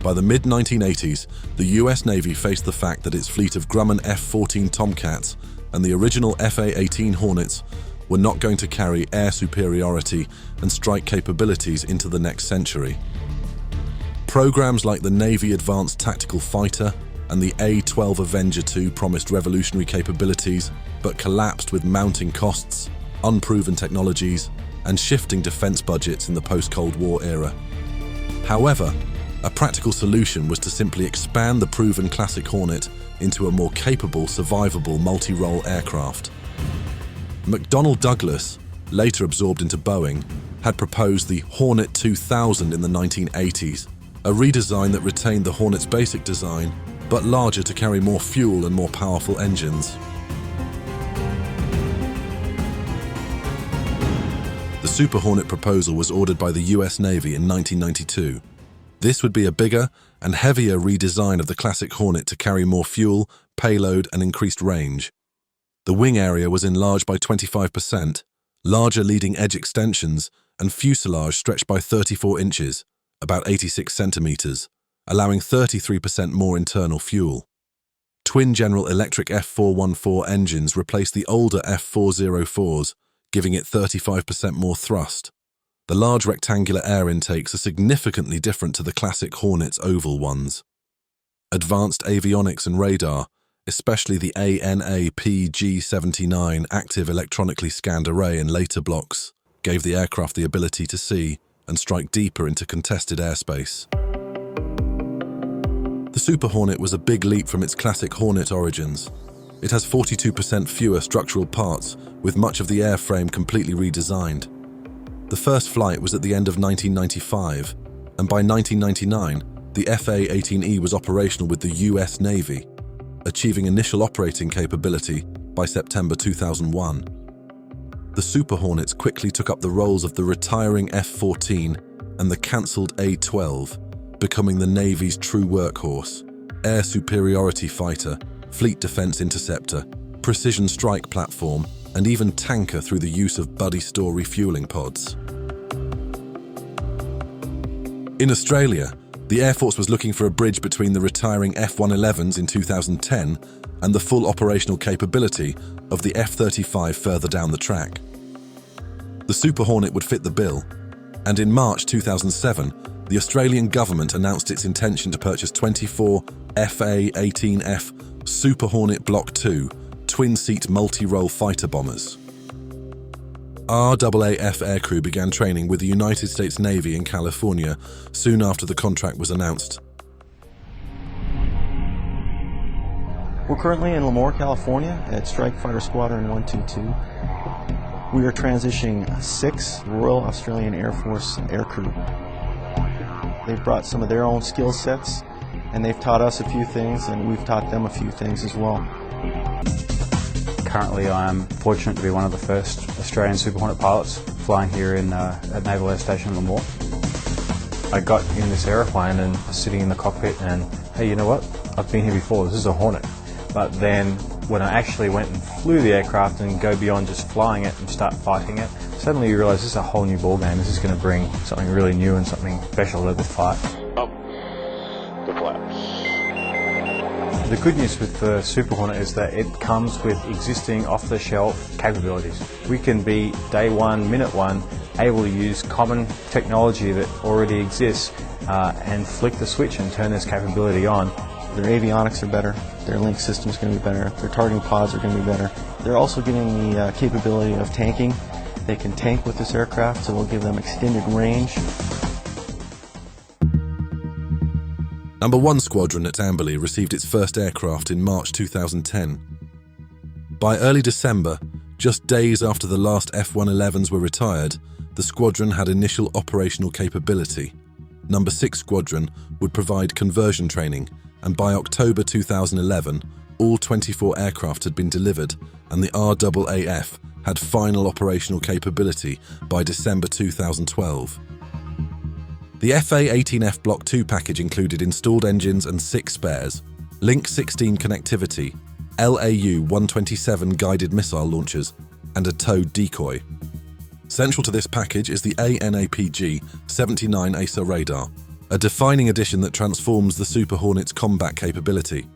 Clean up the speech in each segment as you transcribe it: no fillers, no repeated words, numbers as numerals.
By the mid-1980s, the US Navy faced the fact that its fleet of Grumman F-14 Tomcats and the original F-A-18 Hornets were not going to carry air superiority and strike capabilities into the next century. Programs like the Navy Advanced Tactical Fighter and the A-12 Avenger II promised revolutionary capabilities, but collapsed with mounting costs, unproven technologies, and shifting defense budgets in the post-Cold War era. However, a practical solution was to simply expand the proven classic Hornet into a more capable, survivable multi-role aircraft. McDonnell Douglas, later absorbed into Boeing, had proposed the Hornet 2000 in the 1980s, a redesign that retained the Hornet's basic design, but larger to carry more fuel and more powerful engines. The Super Hornet proposal was ordered by the US Navy in 1992. This would be a bigger and heavier redesign of the classic Hornet to carry more fuel, payload, and increased range. The wing area was enlarged by 25%, larger leading edge extensions, and fuselage stretched by 34 inches, about 86 centimeters, allowing 33% more internal fuel. Twin General Electric F414 engines replaced the older F404s, giving it 35% more thrust. The large rectangular air intakes are significantly different to the classic Hornet's oval ones. Advanced avionics and radar, especially the ANAPG-79 active electronically scanned array and later blocks, gave the aircraft the ability to see and strike deeper into contested airspace. The Super Hornet was a big leap from its classic Hornet origins. It has 42% fewer structural parts, with much of the airframe completely redesigned. The first flight was at the end of 1995, and by 1999, the F-A-18E was operational with the US Navy, achieving initial operating capability by September 2001. The Super Hornets quickly took up the roles of the retiring F-14 and the cancelled A-12, becoming the Navy's true workhorse, air superiority fighter, fleet defense interceptor, precision strike platform, and even tanker through the use of buddy store refueling pods. In Australia, the Air Force was looking for a bridge between the retiring F-111s in 2010 and the full operational capability of the F-35 further down the track. The Super Hornet would fit the bill, and in March 2007, the Australian government announced its intention to purchase 24 F-A-18F Super Hornet Block II twin-seat multi-role fighter bombers. RAAF aircrew began training with the United States Navy in California soon after the contract was announced. We're currently in Lemoore, California at Strike Fighter Squadron 122. We are transitioning 6 Royal Australian Air Force aircrew. They've brought some of their own skill sets, and they've taught us a few things, and we've taught them a few things as well. Currently I am fortunate to be one of the first Australian Super Hornet pilots flying here at Naval Air Station Lemoore. I got in this aeroplane and was sitting in the cockpit and, hey, you know what? I've been here before, this is a Hornet. But then when I actually went and flew the aircraft and go beyond just flying it and start fighting it, suddenly you realise this is a whole new ballgame. This is going to bring something really new and something special to the fight. Up the flaps. The good news with the Super Hornet is that it comes with existing off-the-shelf capabilities. We can be day one, minute one, able to use common technology that already exists and flick the switch and turn this capability on. Their avionics are better, their link system is going to be better, their targeting pods are going to be better. They're also getting the capability of tanking. They can tank with this aircraft, so it'll give them extended range. Number 1 Squadron at Amberley received its first aircraft in March 2010. By early December, just days after the last F-111s were retired, the squadron had initial operational capability. Number 6 Squadron would provide conversion training, and by October 2011, all 24 aircraft had been delivered, and the RAAF had final operational capability by December 2012. The F-A-18F Block II package included installed engines and 6 spares, Link 16 connectivity, LAU-127 guided missile launchers, and a towed decoy. Central to this package is the ANAPG-79 AESA radar, a defining addition that transforms the Super Hornet's combat capability.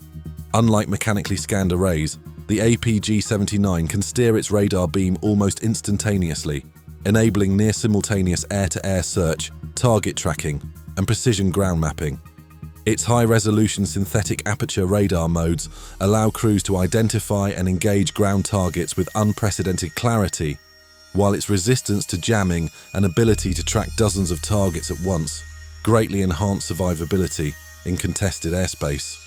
Unlike mechanically scanned arrays, the APG-79 can steer its radar beam almost instantaneously, enabling near-simultaneous air-to-air search, target tracking, and precision ground mapping. Its high-resolution synthetic aperture radar modes allow crews to identify and engage ground targets with unprecedented clarity, while its resistance to jamming and ability to track dozens of targets at once greatly enhance survivability in contested airspace.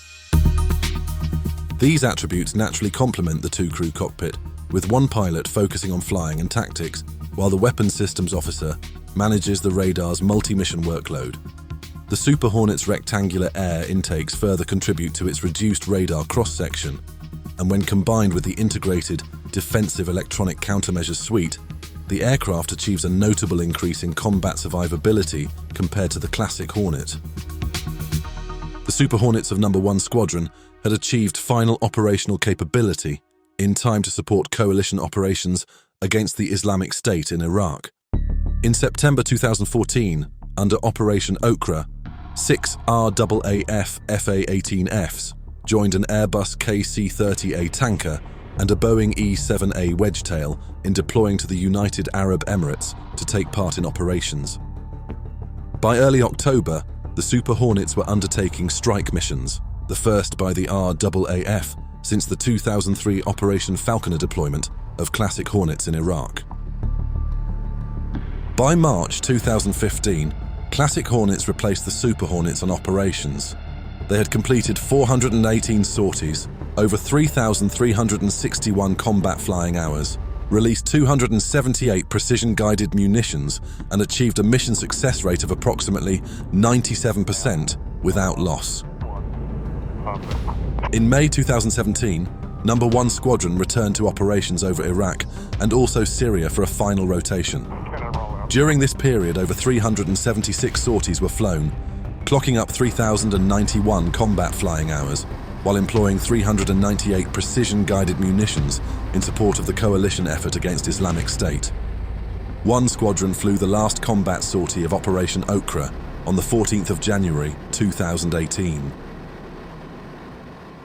These attributes naturally complement the two-crew cockpit, with one pilot focusing on flying and tactics, while the weapons systems officer manages the radar's multi-mission workload. The Super Hornet's rectangular air intakes further contribute to its reduced radar cross-section, and when combined with the integrated defensive electronic countermeasures suite, the aircraft achieves a notable increase in combat survivability compared to the classic Hornet. The Super Hornets of No. 1 Squadron had achieved final operational capability in time to support coalition operations against the Islamic State in Iraq. In September 2014, under Operation Okra, 6 RAAF A-18Fs joined an Airbus KC-30A tanker and a Boeing E-7A Wedgetail in deploying to the United Arab Emirates to take part in operations. By early October, the Super Hornets were undertaking strike missions, the first by the RAAF since the 2003 Operation Falconer deployment of classic Hornets in Iraq. By March 2015, classic Hornets replaced the Super Hornets on operations. They had completed 418 sorties, over 3,361 combat flying hours, released 278 precision-guided munitions, and achieved a mission success rate of approximately 97% without loss. In May 2017, No. 1 Squadron returned to operations over Iraq and also Syria for a final rotation. During this period, over 376 sorties were flown, clocking up 3,091 combat flying hours, while employing 398 precision-guided munitions in support of the coalition effort against Islamic State. 1 Squadron flew the last combat sortie of Operation Okra on the 14th of January 2018.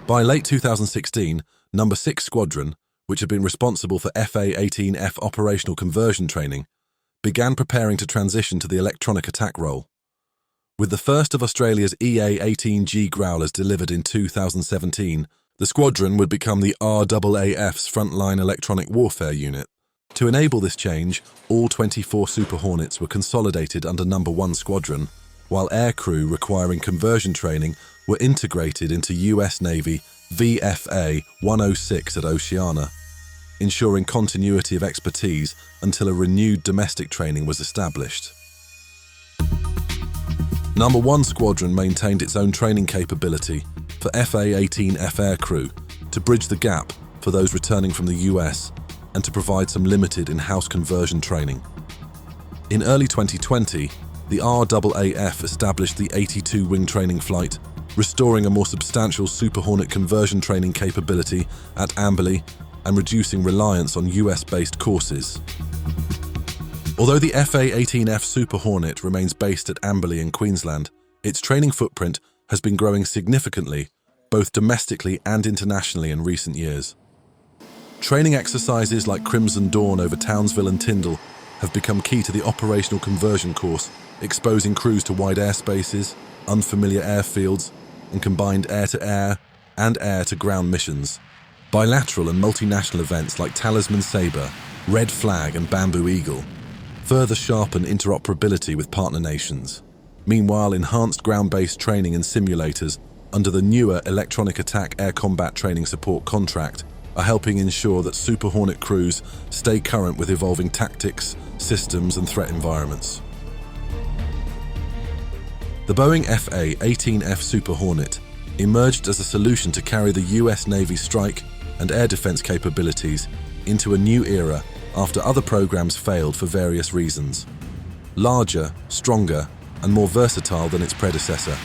By late 2016, No. 6 Squadron, which had been responsible for A-18F operational conversion training, began preparing to transition to the electronic attack role. With the first of Australia's EA-18G Growlers delivered in 2017, the squadron would become the RAAF's frontline electronic warfare unit. To enable this change, all 24 Super Hornets were consolidated under No. 1 Squadron, while aircrew requiring conversion training were integrated into US Navy VFA 106 at Oceana, ensuring continuity of expertise until a renewed domestic training was established. No. 1 Squadron maintained its own training capability for A-18F aircrew to bridge the gap for those returning from the US and to provide some limited in-house conversion training. In early 2020, the RAAF established the 82 Wing Training Flight, restoring a more substantial Super Hornet conversion training capability at Amberley and reducing reliance on US-based courses. Although the A-18F Super Hornet remains based at Amberley in Queensland, its training footprint has been growing significantly, both domestically and internationally in recent years. Training exercises like Crimson Dawn over Townsville and Tyndall have become key to the operational conversion course, exposing crews to wide airspaces, unfamiliar airfields, and combined air-to-air and air-to-ground missions. Bilateral and multinational events like Talisman Sabre, Red Flag and Bamboo Eagle further sharpen interoperability with partner nations. Meanwhile, enhanced ground-based training and simulators under the newer Electronic Attack Air Combat Training Support contract are helping ensure that Super Hornet crews stay current with evolving tactics, systems and threat environments. The Boeing F A-18F Super Hornet emerged as a solution to carry the US Navy strike and air defense capabilities into a new era after other programs failed for various reasons. Larger, stronger, and more versatile than its predecessor,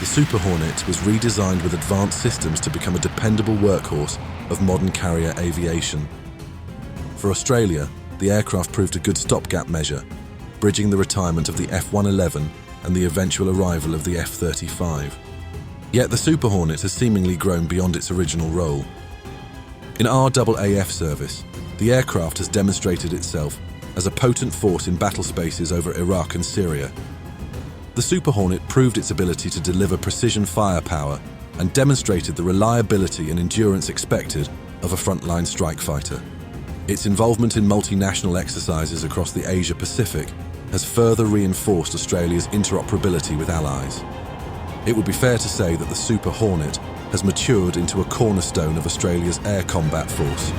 the Super Hornet was redesigned with advanced systems to become a dependable workhorse of modern carrier aviation. For Australia, the aircraft proved a good stopgap measure, bridging the retirement of the F-111 and the eventual arrival of the F-35. Yet the Super Hornet has seemingly grown beyond its original role. In RAAF service, the aircraft has demonstrated itself as a potent force in battle spaces over Iraq and Syria. The Super Hornet proved its ability to deliver precision firepower and demonstrated the reliability and endurance expected of a frontline strike fighter. Its involvement in multinational exercises across the Asia-Pacific has further reinforced Australia's interoperability with allies. It would be fair to say that the Super Hornet has matured into a cornerstone of Australia's air combat force.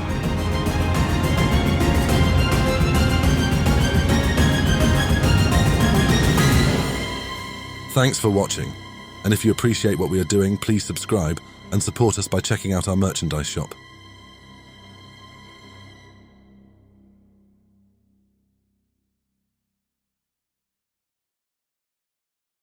Thanks for watching, and if you appreciate what we are doing, please subscribe and support us by checking out our merchandise shop.